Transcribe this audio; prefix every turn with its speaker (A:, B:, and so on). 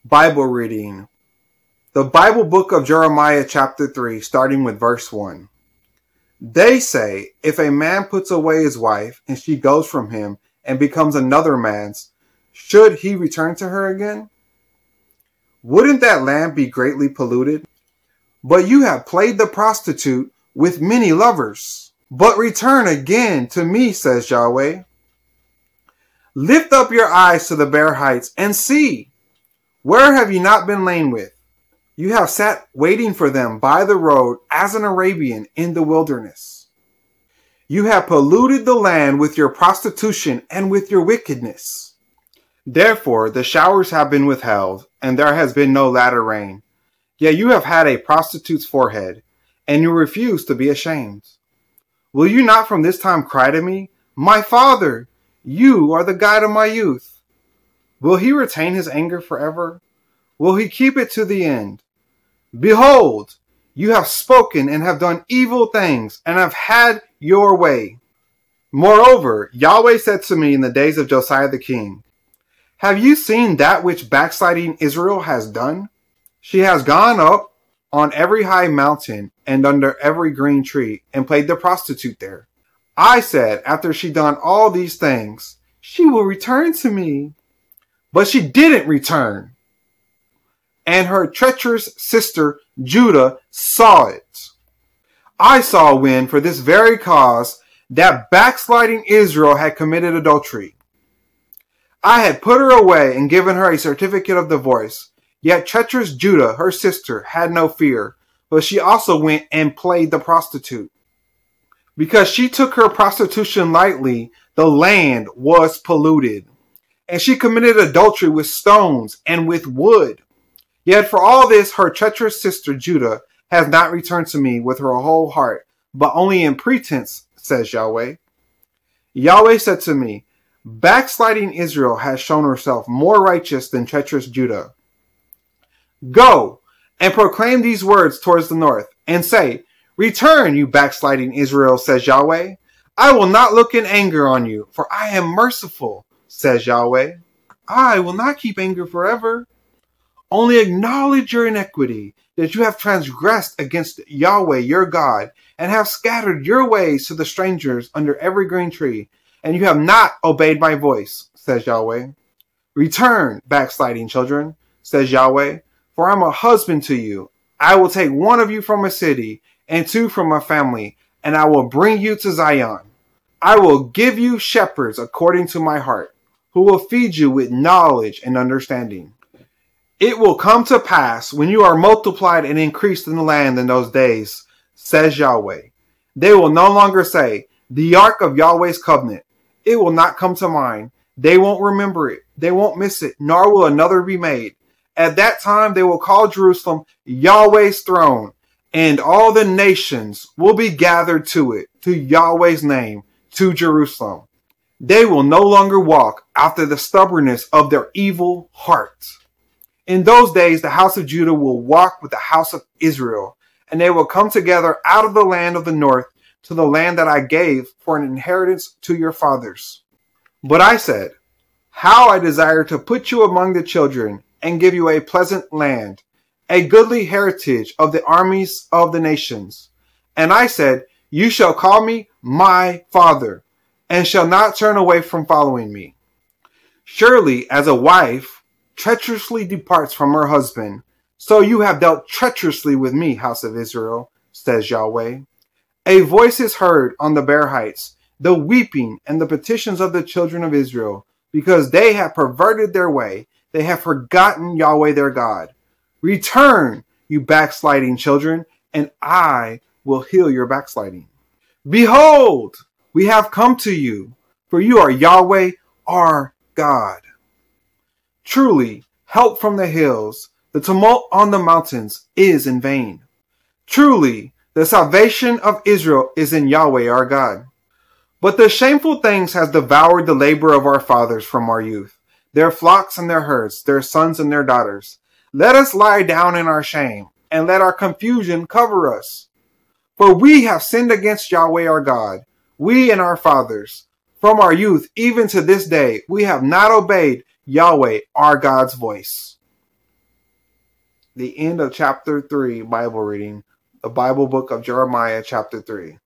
A: Bible reading. The Bible book of Jeremiah chapter 3, starting with verse 1. They say, if a man puts away his wife and she goes from him and becomes another man's, should he return to her again? Wouldn't that land be greatly polluted? But you have played the prostitute with many lovers. But return again to me, says Yahweh. Lift up your eyes to the bare heights and see. Where have you not been lain with? You have sat waiting for them by the road as an Arabian in the wilderness. You have polluted the land with your prostitution and with your wickedness. Therefore the showers have been withheld, and there has been no latter rain. Yet you have had a prostitute's forehead, and you refuse to be ashamed. Will you not from this time cry to me, my father, you are the guide of my youth? Will he retain his anger forever? Will he keep it to the end? Behold, you have spoken and have done evil things and have had your way. Moreover, Yahweh said to me in the days of Josiah the king, have you seen that which backsliding Israel has done? She has gone up on every high mountain and under every green tree and played the prostitute there. I said, after she done all these things, she will return to me. But she didn't return. And her treacherous sister Judah saw it. I saw when, for this very cause, that backsliding Israel had committed adultery. I had put her away and given her a certificate of divorce. Yet treacherous Judah, her sister, had no fear, but she also went and played the prostitute. Because she took her prostitution lightly, the land was polluted. And she committed adultery with stones and with wood. Yet for all this, her treacherous sister Judah has not returned to me with her whole heart, but only in pretense, says Yahweh. Yahweh said to me, backsliding Israel has shown herself more righteous than treacherous Judah. Go and proclaim these words towards the north, and say, return, you backsliding Israel, says Yahweh. I will not look in anger on you, for I am merciful, says Yahweh. I will not keep anger forever. Only acknowledge your iniquity, that you have transgressed against Yahweh your God, and have scattered your ways to the strangers under every green tree, and you have not obeyed my voice, says Yahweh. Return, backsliding children, says Yahweh, for I am a husband to you. I will take one of you from a city, and two from a family, and I will bring you to Zion. I will give you shepherds according to my heart, who will feed you with knowledge and understanding. It will come to pass when you are multiplied and increased in the land in those days, says Yahweh. They will no longer say, the ark of Yahweh's covenant. It will not come to mind. They won't remember it. They won't miss it, nor will another be made. At that time they will call Jerusalem Yahweh's throne, and all the nations will be gathered to it, to Yahweh's name, to Jerusalem. They will no longer walk after the stubbornness of their evil hearts. In those days, the house of Judah will walk with the house of Israel, and they will come together out of the land of the north to the land that I gave for an inheritance to your fathers. But I said, how I desire to put you among the children and give you a pleasant land, a goodly heritage of the armies of the nations. And I said, you shall call me my father, and shall not turn away from following me. Surely as a wife treacherously departs from her husband, so you have dealt treacherously with me, house of Israel, says Yahweh. A voice is heard on the bare heights, the weeping and the petitions of the children of Israel, because they have perverted their way, they have forgotten Yahweh their God. Return, you backsliding children, and I will heal your backsliding. Behold, we have come to you, for you are Yahweh our God. Truly, help from the hills, the tumult on the mountains is in vain. Truly, the salvation of Israel is in Yahweh our God. But the shameful things has devoured the labor of our fathers from our youth, their flocks and their herds, their sons and their daughters. Let us lie down in our shame, and let our confusion cover us. For we have sinned against Yahweh our God, we and our fathers. From our youth even to this day, we have not obeyed Yahweh our God's voice. the end of chapter 3 Bible reading, the Bible book of Jeremiah chapter 3.